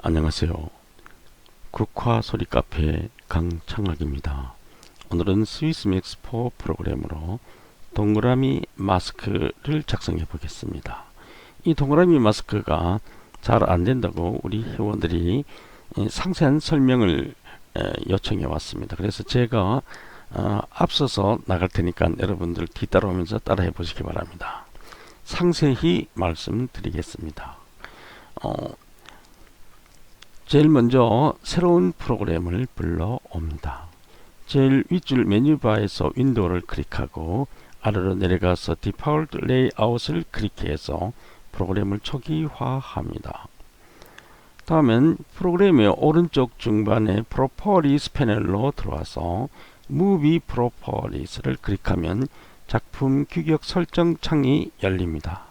안녕하세요. 국화 소리 카페 강창학입니다. 오늘은 스위스 맥스4 프로그램으로 동그라미 마스크를 작성해 보겠습니다. 이 동그라미 마스크가 잘 안된다고 우리 회원들이 상세한 설명을 요청해 왔습니다. 그래서 제가 앞서서 나갈 테니까 여러분들 뒤따라오면서 따라해 보시기 바랍니다. 상세히 말씀드리겠습니다. 제일 먼저 새로운 프로그램을 불러옵니다. 제일 윗줄 메뉴바에서 윈도우를 클릭하고 아래로 내려가서 디폴트 레이아웃을 클릭해서 프로그램을 초기화합니다. 다음엔 프로그램의 오른쪽 중반에 프로퍼리스 패널로 들어와서 무비 프로퍼리스를 클릭하면 작품 규격 설정 창이 열립니다.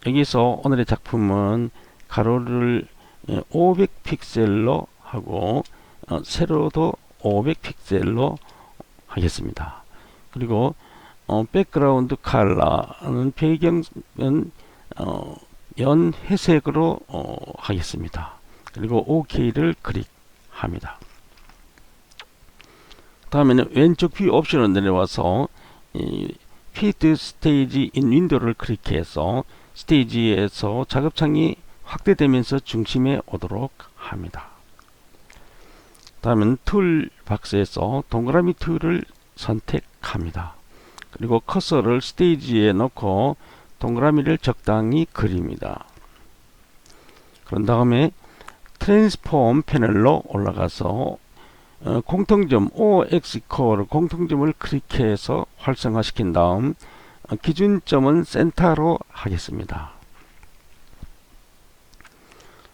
여기서 오늘의 작품은 가로를 500픽셀로 하고 세로도 500픽셀로 하겠습니다. 그리고 백그라운드 컬러는 배경은 연회색으로 하겠습니다. 그리고 OK를 클릭합니다. 다음에는 왼쪽 뷰 옵션을 내려와서 Fit Stage in Window를 클릭해서 스테이지에서 작업창이 확대되면서 중심에 오도록 합니다. 다음은 툴 박스에서 동그라미 툴을 선택합니다. 그리고 커서를 스테이지에 놓고 동그라미를 적당히 그립니다. 그런 다음에 트랜스폼 패널로 올라가서 공통점 OX 코어를 공통점을 클릭해서 활성화시킨 다음 기준점은 센터로 하겠습니다.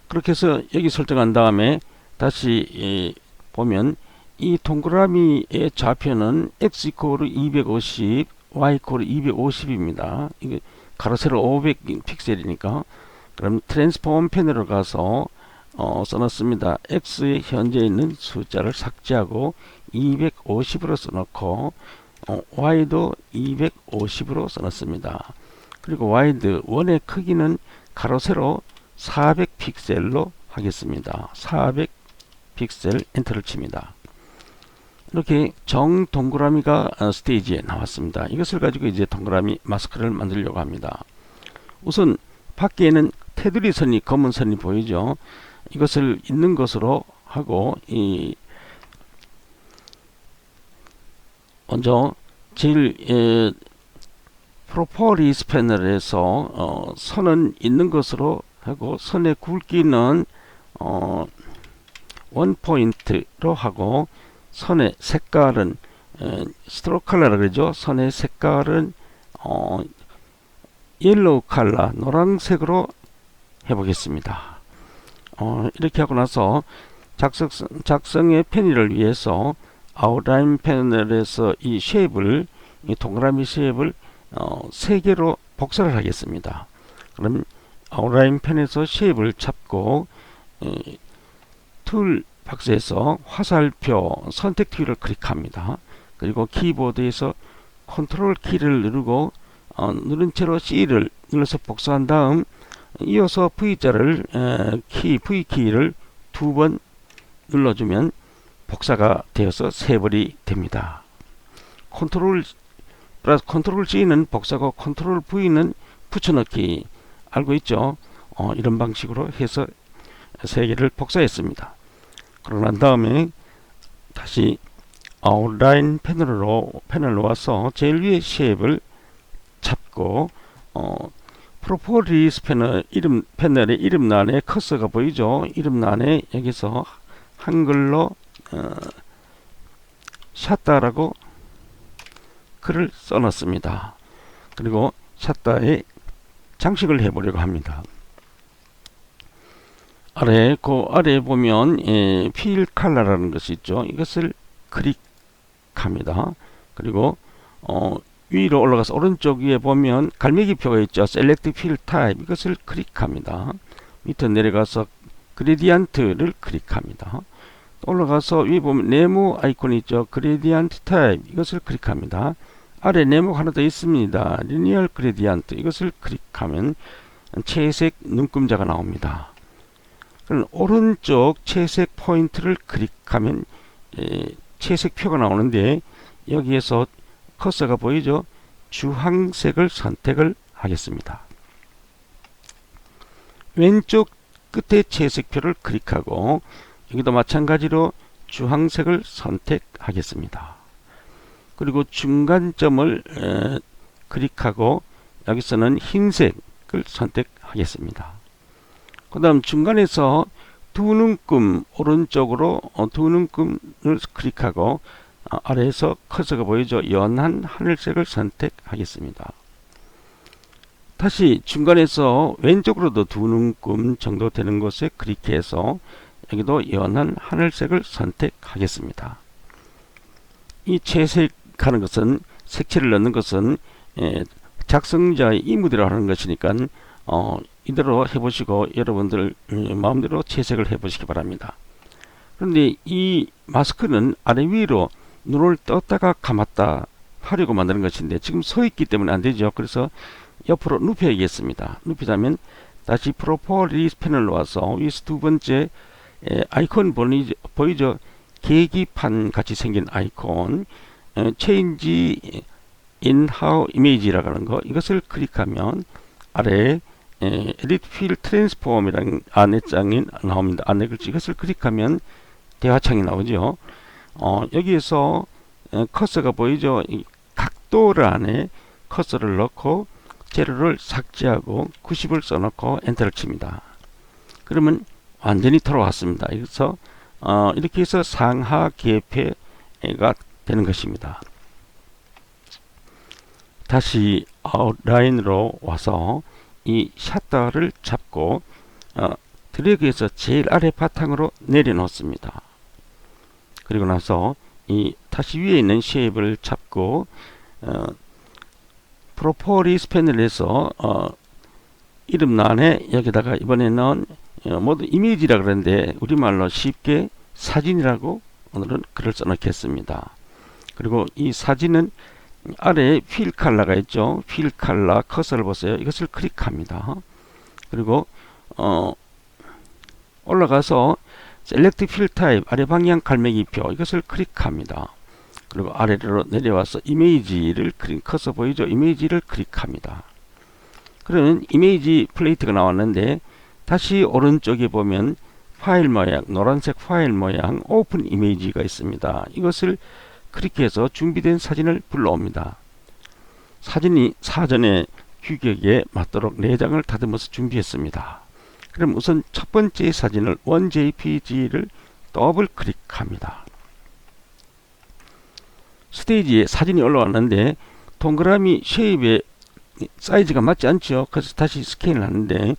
그렇게 해서 여기 설정한 다음에 다시 보면 이 동그라미의 좌표는 X 이코르 250, Y 이코르 250입니다. 이게 가로 세로 500 픽셀이니까 그럼 트랜스폼 패널로 가서 써놨습니다. X에 현재 있는 숫자를 삭제하고 250으로 써놓고 Y도 250으로 써놨습니다. 그리고 와이드 원의 크기는 가로 세로 400픽셀로 하겠습니다. 400픽셀 엔터를 칩니다. 이렇게 정 동그라미가 스테이지에 나왔습니다. 이것을 가지고 이제 동그라미 마스크를 만들려고 합니다. 우선 밖에는 테두리 선이 검은 선이 보이죠. 이것을 있는 것으로 하고 먼저 제일 프로퍼리스 패널에서 선은 있는 것으로 하고 선의 굵기는 원포인트로 하고 선의 색깔은 스트로크 컬러라 그러죠. 선의 색깔은 옐로우 컬러 노란색으로 해보겠습니다. 이렇게 하고 나서 작성의 편의를 위해서 아웃라인 패널에서 이 쉐입을 이 동그라미 쉐입을 3개로 복사를 하겠습니다. 그럼 아웃라인 펜에서 쉐입을 잡고 툴 박스에서 화살표 선택 키를 클릭합니다. 그리고 키보드에서 컨트롤 키를 누르고 누른 채로 C를 눌러서 복사한 다음 이어서 V자를 V 키를 2번 눌러주면 복사가 되어서 세벌이 됩니다. 컨트롤 플러스 컨트롤 C는 복사고 컨트롤 V는 붙여넣기 알고 있죠? 이런 방식으로 해서 3개를 복사했습니다. 그러고 난 다음에 다시 아웃라인 패널로 와서 제일 위에 쉐입을 잡고 프로퍼리스 패널 패널의 이름란에 커서가 보이죠? 이름란에 여기서 한글로 샷다라고 글을 써놨습니다. 그리고 샷다에 장식을 해보려고 합니다. 아래에 보면 필 컬러라는 것이 있죠. 이것을 클릭합니다. 그리고 위로 올라가서 오른쪽 위에 보면 갈매기표가 있죠. 셀렉트 필 타입 이것을 클릭합니다. 밑에 내려가서 그레디언트를 클릭합니다. 올라가서 위에 보면 네모 아이콘이 있죠. 그레디언트 타입 이것을 클릭합니다. 아래 네모가 하나 더 있습니다. 리니얼 그레디언트 이것을 클릭하면 채색 눈금자가 나옵니다. 그럼 오른쪽 채색 포인트를 클릭하면 채색표가 나오는데 여기에서 커서가 보이죠? 주황색을 선택을 하겠습니다. 왼쪽 끝에 채색표를 클릭하고 여기도 마찬가지로 주황색을 선택하겠습니다. 그리고 중간점을 클릭하고 여기서는 흰색을 선택하겠습니다. 그 다음 중간에서 두 눈금 오른쪽으로 두 눈금을 클릭하고 아래에서 커서가 보이죠? 연한 하늘색을 선택하겠습니다. 다시 중간에서 왼쪽으로도 두 눈금 정도 되는 곳에 클릭해서 여기도 연한 하늘색을 선택하겠습니다. 이 채색하는 것은 색채를 넣는 것은 작성자의 임무대로 하는 것이니까 이대로 해보시고 여러분들 마음대로 채색을 해보시기 바랍니다. 그런데 이 마스크는 아래 위로 눈을 떴다가 감았다 하려고 만드는 것인데 지금 서 있기 때문에 안 되죠. 그래서 옆으로 눕혀야겠습니다. 눕히자면 다시 프로퍼리스 패널로 와서 위에서 두 번째 아이콘 보이죠? 계기판 같이 생긴 아이콘 Change in how image라고 하는 거 이것을 클릭하면 아래에 Edit Field Transform이라는 안내장이 나옵니다. 안내글씨 이것을 클릭하면 대화창이 나오죠. 여기에서 커서가 보이죠? 이 각도를 안에 커서를 넣고 재료를 삭제하고 90을 써놓고 엔터를 칩니다. 그러면 완전히 돌아왔습니다. 그래서 이렇게 해서 상하 계폐가 되는 것입니다. 다시 아웃라인으로 와서 이 샷터를 잡고 드래그해서 제일 아래 바탕으로 내려놓습니다. 그리고 나서 이 다시 위에 있는 쉐입을 잡고 프로퍼리스 패널에서 이름란에 여기다가 이번에는 모두 이미지라 그러는데 우리말로 쉽게 사진이라고 오늘은 글을 써놓겠습니다. 그리고 이 사진은 아래에 필 컬러가 있죠. 필 컬러 커서를 보세요. 이것을 클릭합니다. 그리고 올라가서 셀렉트 필 타입 아래 방향 갈매기표 이것을 클릭합니다. 그리고 아래로 내려와서 이미지를 커서 보이죠? 이미지를 클릭합니다. 그러면 이미지 플레이트가 나왔는데 다시 오른쪽에 보면 파일 모양, 노란색 파일 모양 오픈 이미지가 있습니다. 이것을 클릭해서 준비된 사진을 불러옵니다. 사진이 사전에 규격에 맞도록 4장을 다듬어서 준비했습니다. 그럼 우선 첫 번째 사진을 원JPG를 더블 클릭합니다. 스테이지에 사진이 올라왔는데 동그라미 쉐입의 사이즈가 맞지 않죠. 그래서 다시 스캔을 하는데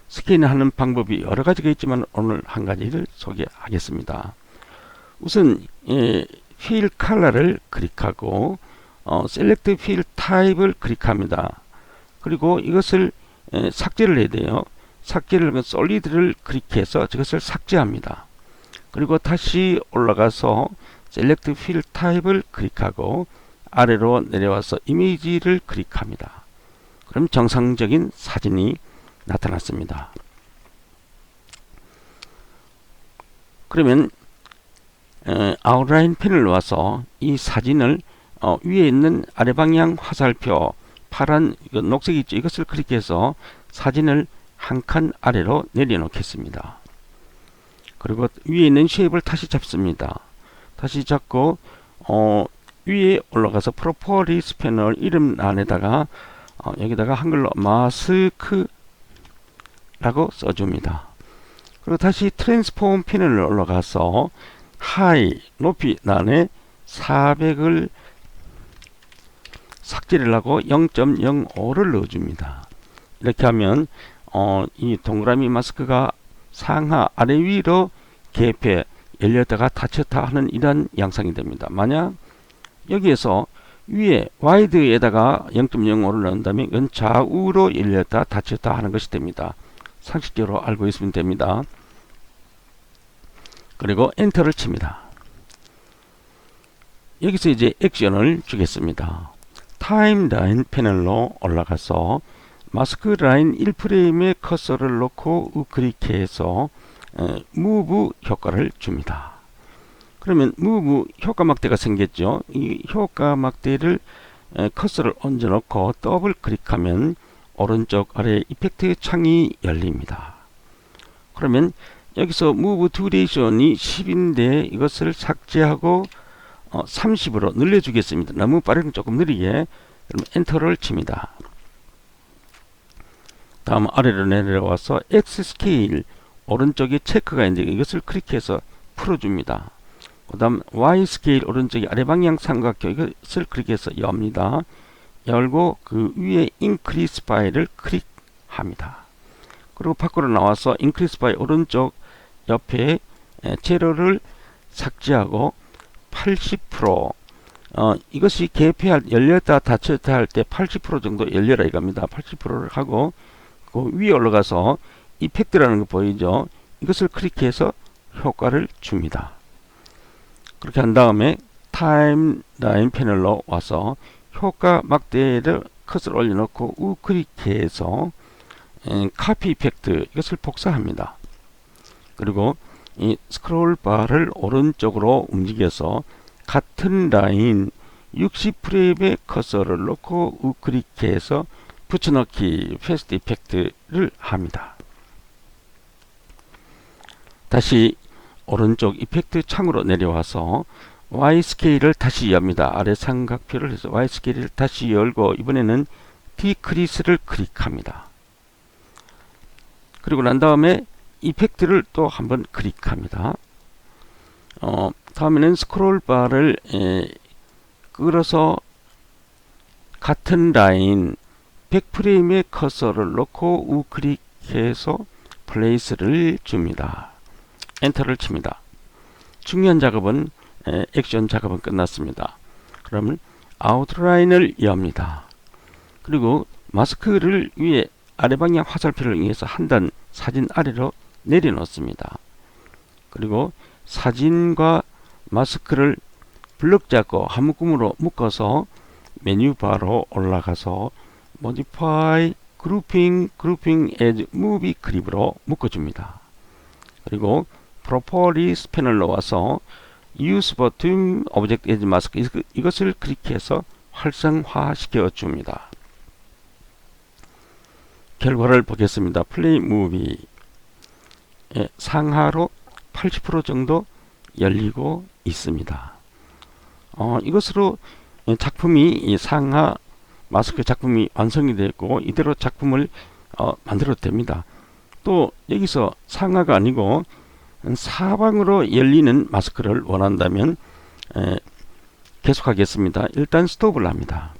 스캔하는 방법이 여러 가지가 있지만 오늘 한 가지를 소개하겠습니다. 우선 필 컬러를 클릭하고 셀렉트 필 타입을 클릭합니다. 그리고 이것을 삭제를 해야 돼요. 삭제를 하면 솔리드를 클릭해서 이것을 삭제합니다. 그리고 다시 올라가서 셀렉트 필 타입을 클릭하고 아래로 내려와서 이미지를 클릭합니다. 그럼 정상적인 사진이 나타났습니다. 그러면 아웃라인 패널로 와서 이 사진을 위에 있는 아래 방향 화살표 파란 녹색이 있죠. 이것을 클릭해서 사진을 한 칸 아래로 내려놓겠습니다. 그리고 위에 있는 쉐입을 다시 잡습니다. 다시 잡고 위에 올라가서 프로퍼리스 패널 이름 안에다가 여기다가 한글로 마스크라고 써줍니다. 그리고 다시 트랜스폼 패널을 올라가서 하이 높이 난에 400을 삭제를 하고 0.05를 넣어줍니다. 이렇게 하면 이 동그라미 마스크가 상하 아래 위로 개폐 열렸다가 닫혔다 하는 이런 양상이 됩니다. 만약 여기에서 위에 와이드에다가 0.05를 넣는다면 이건 좌우로 열렸다 닫혔다 하는 것이 됩니다. 상식적으로 알고 있으면 됩니다. 그리고 엔터를 칩니다. 여기서 이제 액션을 주겠습니다. 타임라인 패널로 올라가서 마스크 라인 1프레임에 커서를 놓고 우클릭해서 무브 효과를 줍니다. 그러면 무브 효과 막대가 생겼죠. 이 효과 막대를 커서를 얹어 놓고 더블 클릭하면 오른쪽 아래 이펙트 창이 열립니다. 그러면 여기서 move duration이 10인데 이것을 삭제하고 30으로 늘려주겠습니다. 너무 빠르면 조금 느리게. 그럼 엔터를 칩니다. 다음 아래로 내려와서 X 스케일 오른쪽에 체크가 있는데 이것을 클릭해서 풀어줍니다. 그 다음 Y 스케일 오른쪽에 아래 방향 삼각형 이것을 클릭해서 엽니다. 열고 그 위에 increase by를 클릭합니다. 그리고 밖으로 나와서 increase by 오른쪽 옆에 제로를 삭제하고 80% 이것이 개폐할 열렸다 닫혔다 할 때 80% 정도 열려라 이겁니다. 80%를 하고 그 위에 올라가서 이펙트라는 거 보이죠? 이것을 클릭해서 효과를 줍니다. 그렇게 한 다음에 타임라인 패널로 와서 효과 막대를 컷을 올려놓고 우클릭해서 카피 이펙트 이것을 복사합니다. 그리고 이 스크롤 바를 오른쪽으로 움직여서 같은 라인 60프레임의 커서를 놓고 우클릭해서 붙여넣기 패스트 이펙트를 합니다. 다시 오른쪽 이펙트 창으로 내려와서 Y 스케일을 다시 엽니다. 아래 삼각표를 해서 Y 스케일을 다시 열고 이번에는 디크리스를 클릭합니다. 그리고 난 다음에 이펙트를 또 한번 클릭합니다. 다음에는 스크롤 바를 끌어서 같은 라인 100프레임의 커서를 놓고 우클릭해서 플레이스를 줍니다. 엔터를 칩니다. 중요한 작업은 액션 작업은 끝났습니다. 그러면 아웃라인을 엽니다. 그리고 마스크를 위에 아래 방향 화살표를 이용해서 한 단 사진 아래로 내려놓습니다. 그리고 사진과 마스크를 블럭 잡고 한 묶음으로 묶어서 메뉴 바로 올라가서 Modify, Grouping as Movie Clip으로 묶어줍니다. 그리고 Properties 패널로 와서 Use Button Object as Mask 이것을 클릭해서 활성화 시켜줍니다. 결과를 보겠습니다. 플레이 무비 상하로 80% 정도 열리고 있습니다. 이것으로 작품이 상하 마스크 작품이 완성이 되고 이대로 작품을 만들어도 됩니다. 또 여기서 상하가 아니고 사방으로 열리는 마스크를 원한다면 계속하겠습니다. 일단 스톱을 합니다.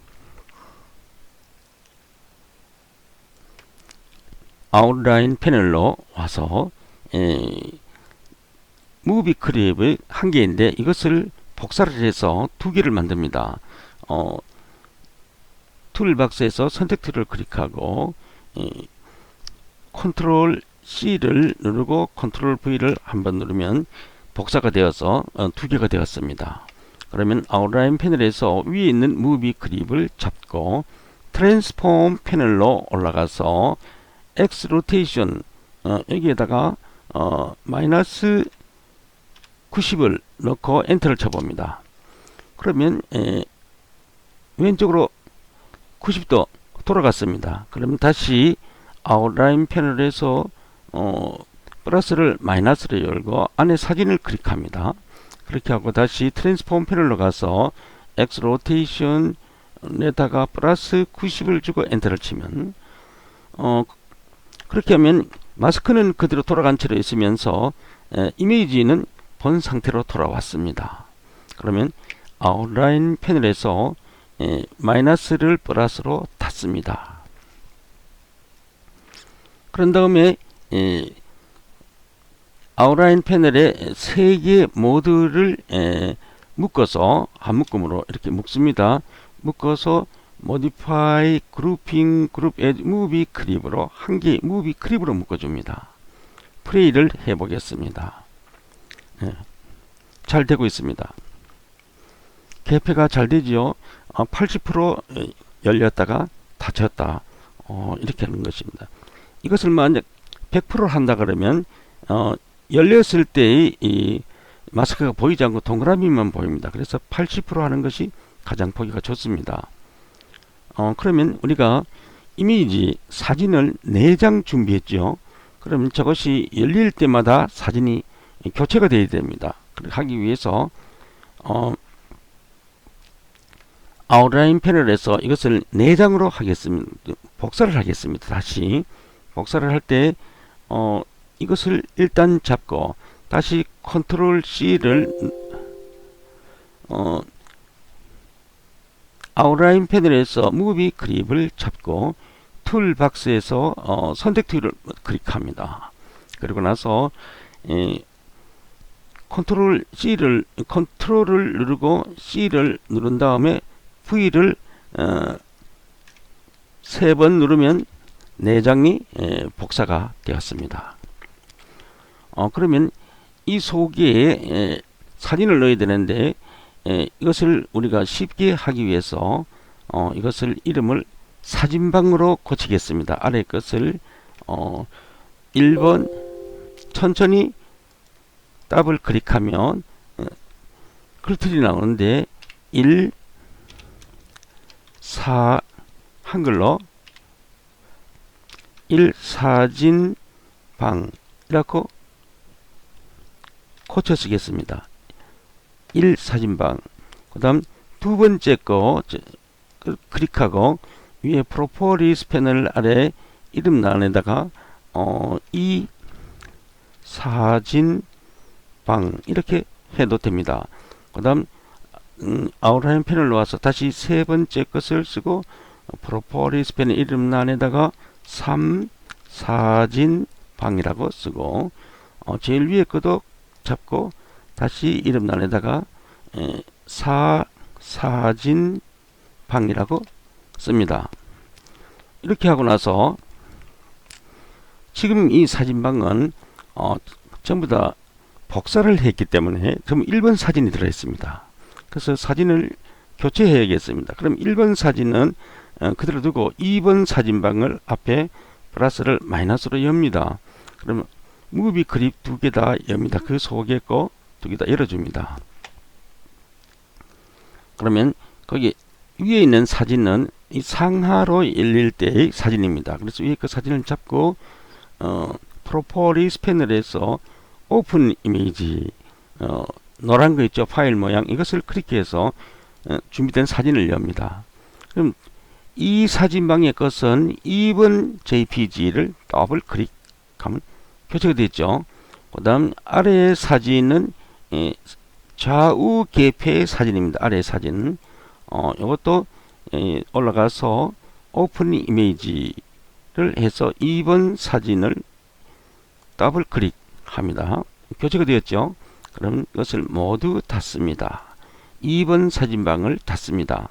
아웃라인 패널로 와서 무비 크립의 한 개인데 이것을 복사를 해서 두 개를 만듭니다. 툴박스에서 선택 툴을 클릭하고 컨트롤 C를 누르고 컨트롤 V를 한번 누르면 복사가 되어서 두 개가 되었습니다. 그러면 아웃라인 패널에서 위에 있는 무비 크립을 잡고 트랜스폼 패널로 올라가서 X 로테이션 여기에다가 마이너스 90을 넣고 엔터를 쳐봅니다. 그러면 왼쪽으로 90도 돌아갔습니다. 그러면 다시 아웃라인 패널에서 플러스를 마이너스로 열고 안에 사진을 클릭합니다. 그렇게 하고 다시 트랜스폼 패널로 가서 X 로테이션에다가 플러스 90을 주고 엔터를 치면 그렇게 하면 마스크는 그대로 돌아간 채로 있으면서 이미지는 본 상태로 돌아왔습니다. 그러면 아웃라인 패널에서 마이너스를 플러스로 닫습니다. 그런 다음에 아웃라인 패널에 3개 모드를 묶어서 한 묶음으로 이렇게 묶습니다. 묶어서 Modify, Grouping, Group as Movie Clip으로 한 개의 무비 클립으로 묶어줍니다. 플레이를 해보겠습니다. 잘 되고 있습니다. 개폐가 잘 되지요. 80% 열렸다가 닫혔다. 이렇게 하는 것입니다. 이것을 만약 100% 한다 그러면 열렸을 때의 이 마스크가 보이지 않고 동그라미만 보입니다. 그래서 80% 하는 것이 가장 보기가 좋습니다. 그러면 우리가 이미지 사진을 4장 준비했죠. 그러면 저것이 열릴 때마다 사진이 교체가 되어야 됩니다. 그렇게 하기 위해서 아웃라인 패널에서 이것을 4장으로 하겠습니다. 복사를 하겠습니다. 다시 복사를 할 때 이것을 일단 잡고 다시 컨트롤 C를 아웃라인 패널에서 무비 그립을 잡고 툴박스에서 선택 툴을 클릭합니다. 그리고 나서 컨트롤을 누르고 C를 누른 다음에 V를 3번 누르면 4장이 복사가 되었습니다. 그러면 이 속에 사진을 넣어야 되는데 이것을 우리가 쉽게 하기 위해서 이것을 이름을 사진방으로 고치겠습니다. 아래 것을 1번 천천히 더블 클릭하면 글틀이 나오는데 1, 4 한글로 1 사진방 이라고 고쳐 쓰겠습니다. 1 사진방. 그 다음 두 번째 거 클릭하고 위에 프로퍼리스 패널 아래 이름란에다가 2 사진방 이렇게 해도 됩니다. 그 다음 아웃라인 패널로 와서 다시 세 번째 것을 쓰고 프로퍼리스 패널 이름란에다가 3 사진방이라고 쓰고 제일 위에 것도 잡고 다시 이름란에다가 4 사진방이라고 씁니다. 이렇게 하고 나서 지금 이 사진방은 전부 다 복사를 했기 때문에 전부 1번 사진이 들어 있습니다. 그래서 사진을 교체해야겠습니다. 그럼 1번 사진은 그대로 두고 2번 사진방을 앞에 플러스를 마이너스로 엽니다. 그러면 무비 그립 2개 다 엽니다. 그 속에 거 2개 다 열어줍니다. 그러면 거기 위에 있는 사진은 이 상하로 열릴 때의 사진입니다. 그래서 위에 그 사진을 잡고 프로퍼리스 패널에서 오픈 이미지 노란 거 있죠. 파일 모양 이것을 클릭해서 준비된 사진을 엽니다. 그럼 이 사진방의 것은 2번 JPG를 더블 클릭하면 교체가 됐죠. 그 다음 아래의 사진은 좌우 개폐의 사진입니다. 아래 사진 이것도 올라가서 오픈 이미지를 해서 2번 사진을 더블 클릭합니다. 교체가 되었죠. 그럼 이것을 모두 닫습니다. 2번 사진방을 닫습니다.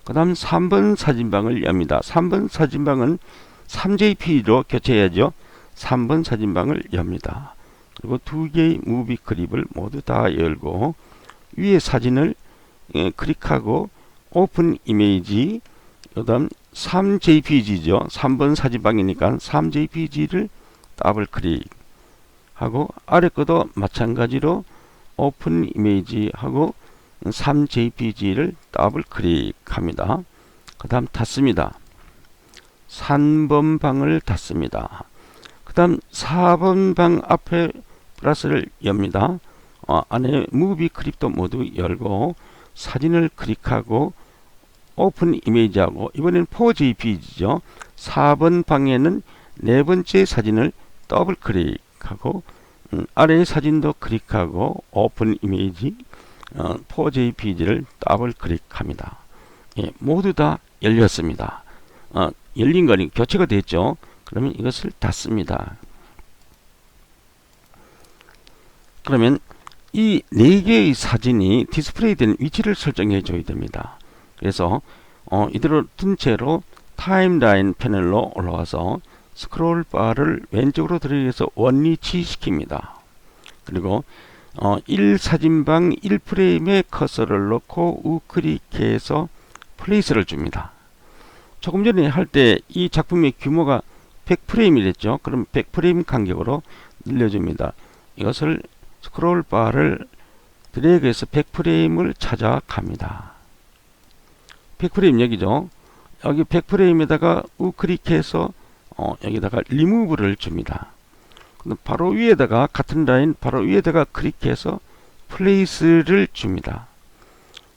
그 다음 3번 사진방을 엽니다. 3번 사진방은 3JP로 교체해야죠. 3번 사진방을 엽니다. 그리고 2개의 무비 그립을 모두 다 열고 위에 사진을 클릭하고 오픈 이미지 그 다음 3JPG죠. 3번 사진방이니까 3JPG를 더블 클릭하고 아래 것도 마찬가지로 오픈 이미지 하고 3JPG를 더블 클릭합니다. 그 다음 닫습니다. 3번 방을 닫습니다. 그 다음 4번 방 앞에 플러스를 엽니다. 안에 무비 클립도 모두 열고 사진을 클릭하고 오픈 이미지하고 이번엔 4JPG죠. 4번 방에는 네 번째 사진을 더블 클릭하고 아래의 사진도 클릭하고 오픈 이미지 4JPG를 더블 클릭합니다. 모두 다 열렸습니다. 열린 거니 교체가 됐죠. 그러면 이것을 닫습니다. 그러면 이 4개의 사진이 디스플레이 된 위치를 설정해 줘야 됩니다. 그래서 이대로 둔 채로 타임라인 패널로 올라와서 스크롤 바를 왼쪽으로 들어서 원위치 시킵니다. 그리고 1사진방 1프레임에 커서를 넣고 우클릭해서 플레이스를 줍니다. 조금 전에 할 때 이 작품의 규모가 100프레임이 됐죠. 그럼 100프레임 간격으로 늘려줍니다. 이것을 스크롤 바를 드래그해서 100프레임을 찾아갑니다. 100프레임 여기죠. 여기 100프레임에다가 우클릭해서 여기다가 리무브를 줍니다. 바로 위에다가 같은 라인 바로 위에다가 클릭해서 플레이스를 줍니다.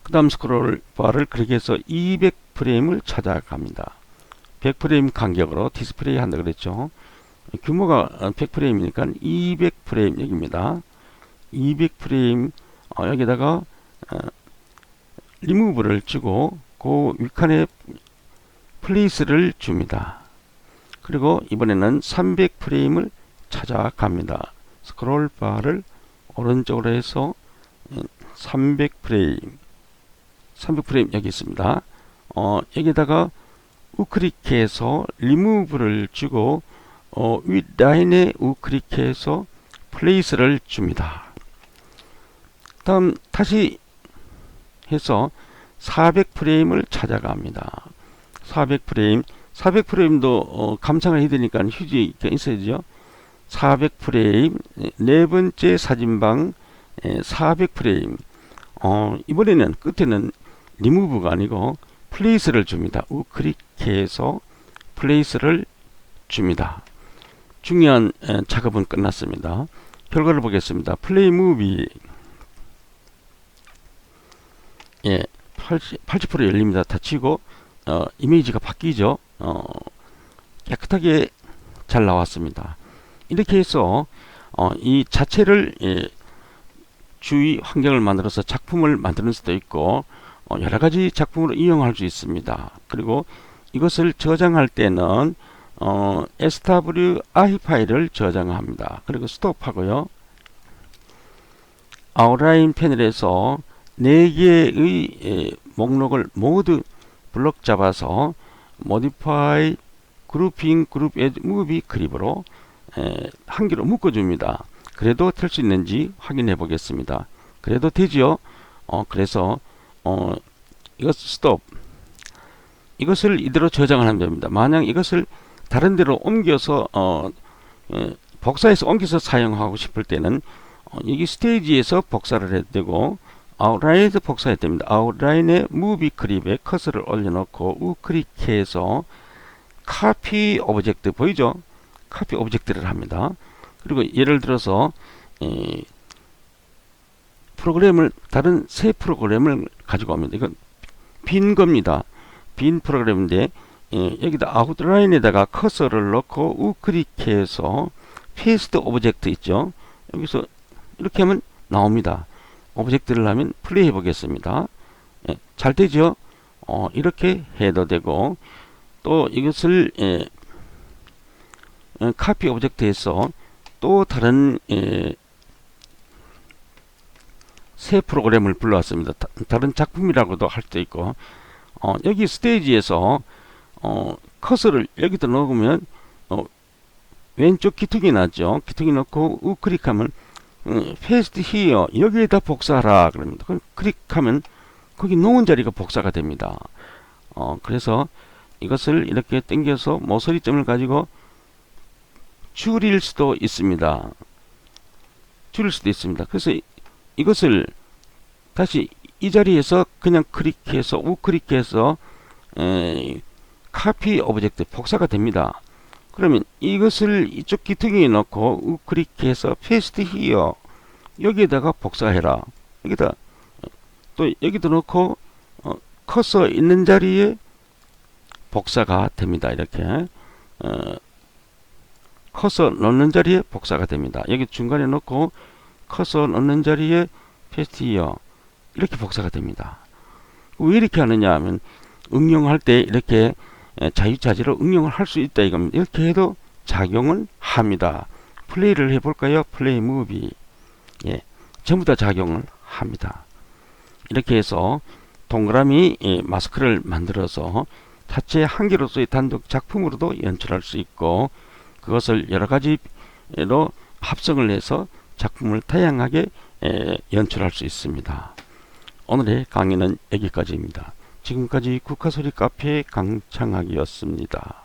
그 다음 스크롤 바를 클릭해서 200프레임을 찾아갑니다. 100프레임 간격으로 디스플레이 한다 그랬죠. 규모가 100프레임이니까 200프레임 여기입니다. 200프레임 여기다가 리무브를 주고 그 윗칸에 플레이스를 줍니다. 그리고 이번에는 300프레임을 찾아갑니다. 스크롤 바를 오른쪽으로 해서 300프레임 여기 있습니다. 여기다가 우클릭해서 리무브를 주고 윗 라인에 우클릭해서 플레이스를 줍니다. 다음 다시 해서 400프레임을 찾아갑니다. 400프레임도 감상을 해야 되니까 휴지가 있어야죠. 400프레임 네 번째 사진방 400프레임 이번에는 끝에는 리무브가 아니고 플레이스를 줍니다. 우클릭해서 플레이스를 줍니다. 중요한 작업은 끝났습니다. 결과를 보겠습니다. 플레이 무비 80% 열립니다. 닫히고 이미지가 바뀌죠. 깨끗하게 잘 나왔습니다. 이렇게 해서 이 자체를 주의 환경을 만들어서 작품을 만드는 수도 있고 여러가지 작품으로 이용할 수 있습니다. 그리고 이것을 저장할 때는 SWI 파일을 저장합니다. 그리고 스톱하고요. 아웃라인 패널에서 4개의 목록을 모두 블록 잡아서 Modify Grouping Group as Movie 그립으로 한 개로 묶어줍니다. 그래도 될 수 있는지 확인해 보겠습니다. 그래도 되지요. 그래서 이것 스톱 이것을 이대로 저장을 하면 됩니다. 만약 이것을 다른 데로 옮겨서 복사해서 옮겨서 사용하고 싶을 때는 여기 스테이지에서 복사를 해야 되고 아웃라인에서 복사해야 됩니다. 아웃라인에 무비 그립에 커서를 올려놓고 우클릭해서 카피 오브젝트 보이죠? 카피 오브젝트를 합니다. 그리고 예를 들어서 프로그램을 다른 새 프로그램을 가지고 옵니다. 이건 빈 겁니다. 빈 프로그램인데 여기다 아웃라인에다가 커서를 넣고 우클릭해서 페이스트 오브젝트 있죠. 여기서 이렇게 하면 나옵니다. 오브젝트를 하면 플레이 해 보겠습니다. 잘 되죠? 이렇게 해도 되고 또 이것을 카피 오브젝트에서 또 다른 새 프로그램을 불러왔습니다. 다른 작품이라고도 할 수도 있고 여기 스테이지에서 커서를 여기다 넣으면 왼쪽 기둥이 나죠. 기둥이 넣고 우클릭하면 페이스트 히어 여기에다 복사하라 그럽니다. 클릭하면 거기 놓은 자리가 복사가 됩니다. 그래서 이것을 이렇게 당겨서 모서리점을 가지고 줄일 수도 있습니다. 그래서 이것을 다시 이 자리에서 그냥 클릭해서 우클릭해서 카피 오브젝트 복사가 됩니다. 그러면 이것을 이쪽 기둥에 넣고 우클릭해서 페이스트 히어 여기에다가 복사해라. 여기다 또 여기도 넣고 커서 있는 자리에 복사가 됩니다. 이렇게 커서 넣는 자리에 복사가 됩니다. 여기 중간에 넣고 커서 넣는 자리에 페이스트 히어 이렇게 복사가 됩니다. 왜 이렇게 하느냐 하면 응용할 때 이렇게 자유자재로 응용을 할 수 있다 이겁니다. 이렇게 해도 작용을 합니다. 플레이를 해볼까요? 플레이 무비 전부 다 작용을 합니다. 이렇게 해서 동그라미 마스크를 만들어서 자체 한 개로서의 단독 작품으로도 연출할 수 있고 그것을 여러 가지로 합성을 해서 작품을 다양하게 연출할 수 있습니다. 오늘의 강의는 여기까지입니다. 지금까지 국화소리 카페 강창학이었습니다.